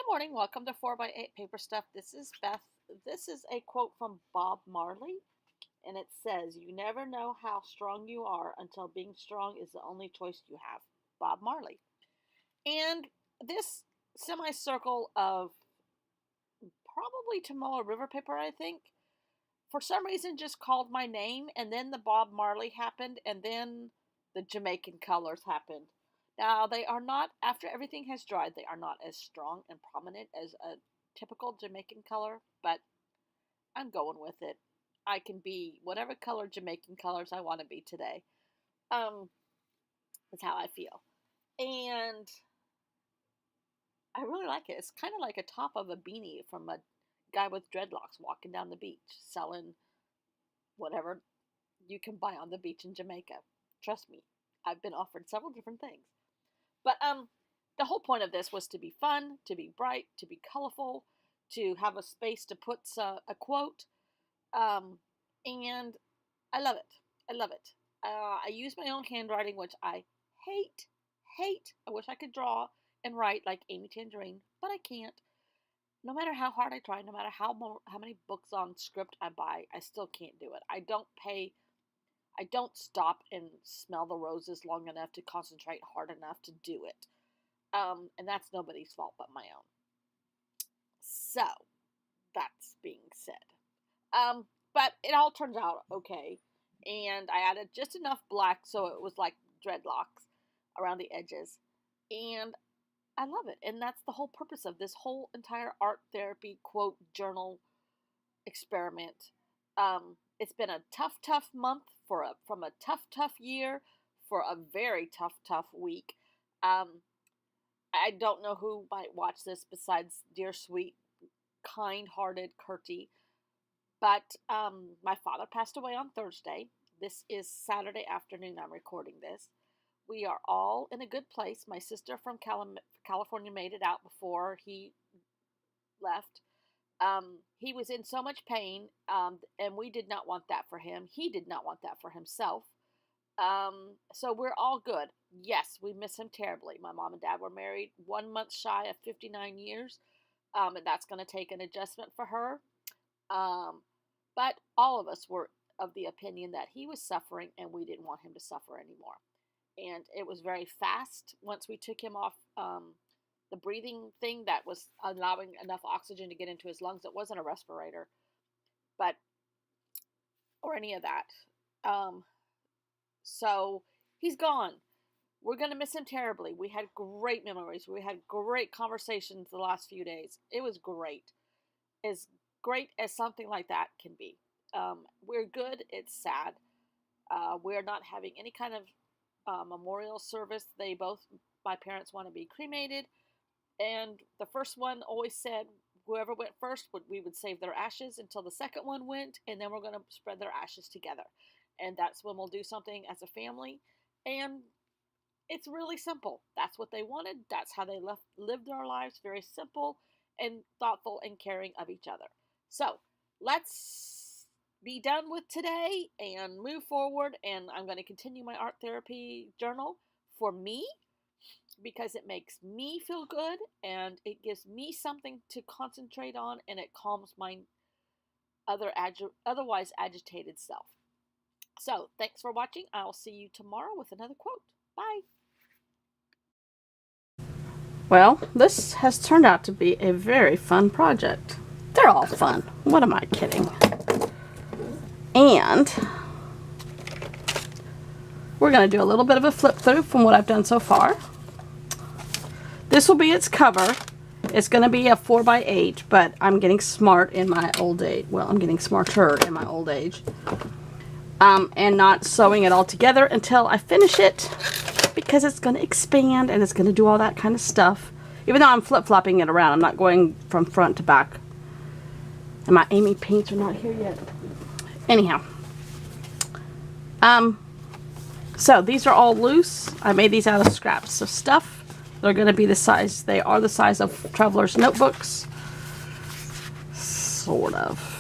morning. Welcome to 4x8 Paper Stuff. This is Beth. This is a quote from Bob Marley, and it says, "You never know how strong you are until being strong is the only choice you have." Bob Marley. And this semicircle of probably Tomoa River paper, I think, for some reason just called my name, and then the Bob Marley happened, and then the Jamaican colors happened. Now, they are not, after everything has dried, they are not as strong and prominent as a typical Jamaican color, but I'm going with it. I can be whatever color Jamaican colors I want to be today. That's how I feel. And I really like it. It's kind of like a top of a beanie from a guy with dreadlocks walking down the beach selling whatever you can buy on the beach in Jamaica. Trust me, I've been offered several different things. But the whole point of this was to be fun, to be bright, to be colorful, to have a space to put a quote, and I love it. I love it. I use my own handwriting, which I hate. I wish I could draw and write like Amy Tangerine, but I can't. No matter how hard I try, no matter how many books on script I buy, I still can't do it. I don't stop and smell the roses long enough to concentrate hard enough to do it. And that's nobody's fault but my own. So, that's being said. But it all turns out okay. And I added just enough black so it was like dreadlocks around the edges. And I love it. And that's the whole purpose of this whole entire art therapy quote journal experiment. It's been a tough month from a tough year for a very tough week. I don't know who might watch this besides dear sweet kind-hearted Kurtie, but my father passed away on Thursday. This is Saturday afternoon. I'm recording this. We are all in a good place. My sister from California made it out before he left. He was in so much pain, and we did not want that for him. He did not want that for himself. So we're all good. Yes, we miss him terribly. My mom and dad were married 1 month shy of 59 years, and that's going to take an adjustment for her. But all of us were of the opinion that he was suffering, and we didn't want him to suffer anymore. And it was very fast once we took him off the breathing thing that was allowing enough oxygen to get into his lungs. It wasn't a respirator, or any of that. So he's gone. We're going to miss him terribly. We had great memories. We had great conversations the last few days. It was great. As great as something like that can be. We're good. It's sad. We're not having any kind of memorial service. My parents want to be cremated. And the first one always said whoever went first, we would save their ashes until the second one went, and then we're going to spread their ashes together. And that's when we'll do something as a family. And it's really simple. That's what they wanted. That's how they lived their lives. Very simple and thoughtful and caring of each other. So let's be done with today and move forward. And I'm going to continue my art therapy journal for me, because it makes me feel good and it gives me something to concentrate on, and it calms my otherwise agitated self. So, thanks for watching. I'll see you tomorrow with another quote. Bye. Well, this has turned out to be a very fun project. They're all fun. What am I kidding? And we're going to do a little bit of a flip through from what I've done so far. This will be its cover. It's going to be a 4x8, but I'm getting smart in my old age. Well, I'm getting smarter in my old age. And not sewing it all together until I finish it, because it's going to expand and it's going to do all that kind of stuff. Even though I'm flip-flopping it around, I'm not going from front to back. And my Amy paints are not here yet. Anyhow. So these are all loose. I made these out of scraps of stuff. They're going to be the size, they are the size of traveler's notebooks. Sort of.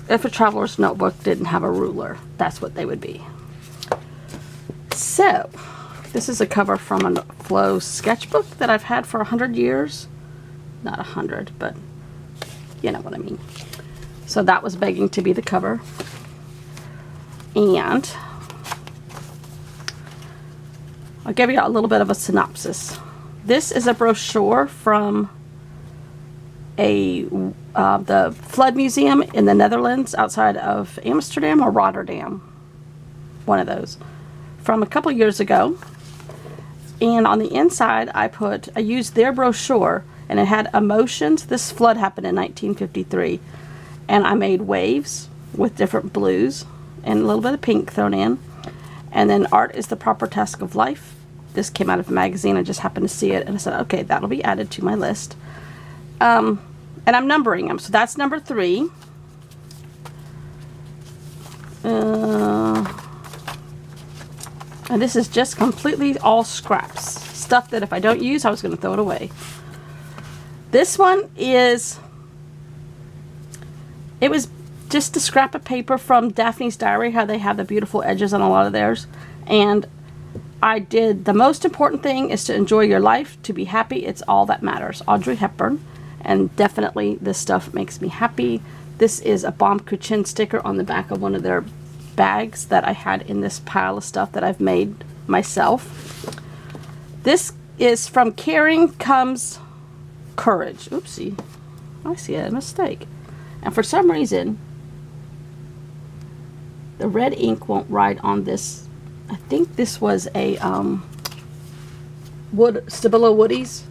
If a traveler's notebook didn't have a ruler, that's what they would be. So, this is a cover from a Flow sketchbook that I've had for 100 years. not 100, but you know what I mean. So that was begging to be the cover. And I'll give you a little bit of a synopsis. This is a brochure from the Flood Museum in the Netherlands outside of Amsterdam or Rotterdam, one of those, from a couple years ago. And on the inside I used their brochure, and it had emotions. This flood happened in 1953, and I made waves with different blues and a little bit of pink thrown in. And then art is the proper task of life. This came out of a magazine. I just happened to see it, and I said, okay, that'll be added to my list. And I'm numbering them. So that's number 3. And this is just completely all scraps. Stuff that if I don't use, I was going to throw it away. This one it was just a scrap of paper from Daphne's Diary, how they have the beautiful edges on a lot of theirs. And I did, the most important thing is to enjoy your life, to be happy. It's all that matters. Audrey Hepburn. And definitely this stuff makes me happy. This is a Bomb Kuchin sticker on the back of one of their bags that I had in this pile of stuff that I've made myself. This is from Caring Comes Courage. Oopsie. I see a mistake. And for some reason, the red ink won't write on this. I think this was a Stabilo Woodies.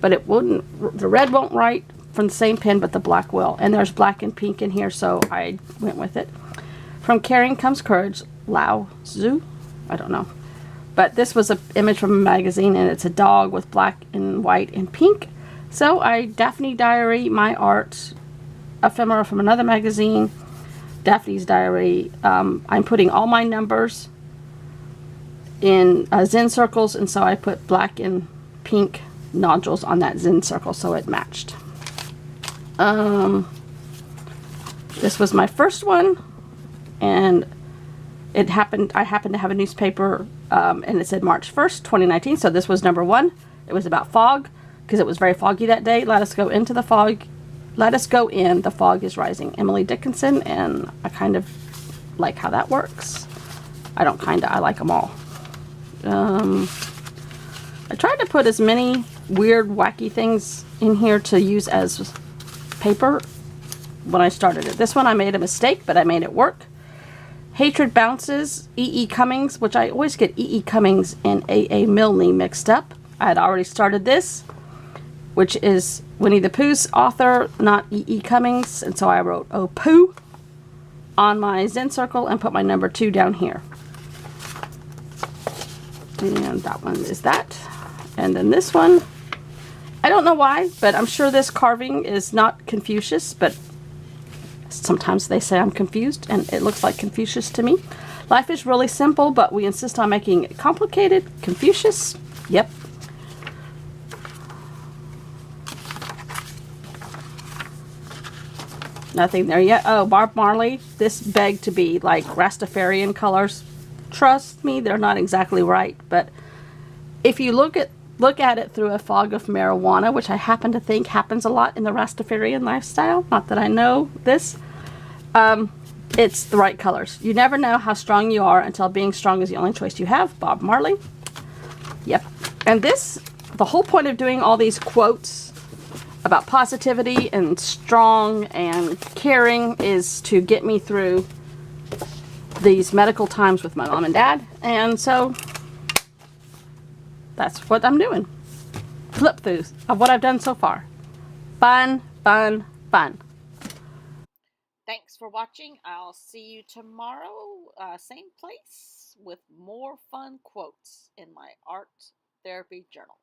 But it wouldn't, the red won't write from the same pen, but the black will. And there's black and pink in here, so I went with it. From Caring Comes Courage, Lao Tzu. I don't know. But this was an image from a magazine, and it's a dog with black and white and pink. So Daphne Diary, my art, ephemera from another magazine, Daphne's Diary. I'm putting all my numbers in Zen circles, and so I put black and pink nodules on that Zen circle so it matched. This was my first one, and I happened to have a newspaper, and it said March 1st, 2019, so this was number 1. It was about fog, because it was very foggy that day. Let us go into the fog. Let us go in. The fog is rising. Emily Dickinson, and I kind of like how that works. I like them all. I tried to put as many weird, wacky things in here to use as paper when I started it. This one I made a mistake, but I made it work. Hatred Bounces, E.E. Cummings, which I always get E.E. Cummings and A.A. Milne mixed up. I had already started this, which is Winnie the Pooh's author, not E.E. Cummings, and so I wrote "Oh Pooh" on my Zen circle and put my number 2 down here. And that one is that. And then this one, I don't know why, but I'm sure this carving is not Confucius, but sometimes they say I'm confused, and it looks like Confucius to me. Life is really simple, but we insist on making it complicated. Confucius, yep. Nothing there yet. Oh, Bob Marley. This begged to be like Rastafarian colors. Trust me, they're not exactly right, but if you look at it through a fog of marijuana, which I happen to think happens a lot in the Rastafarian lifestyle, not that I know this, it's the right colors. You never know how strong you are until being strong is the only choice you have. Bob Marley. Yep. And the whole point of doing all these quotes about positivity and strong and caring is to get me through these medical times with my mom and dad. And so that's what I'm doing. Flip throughs of what I've done so far. Fun, fun, fun. Thanks for watching. I'll see you tomorrow, same place, with more fun quotes in my art therapy journal.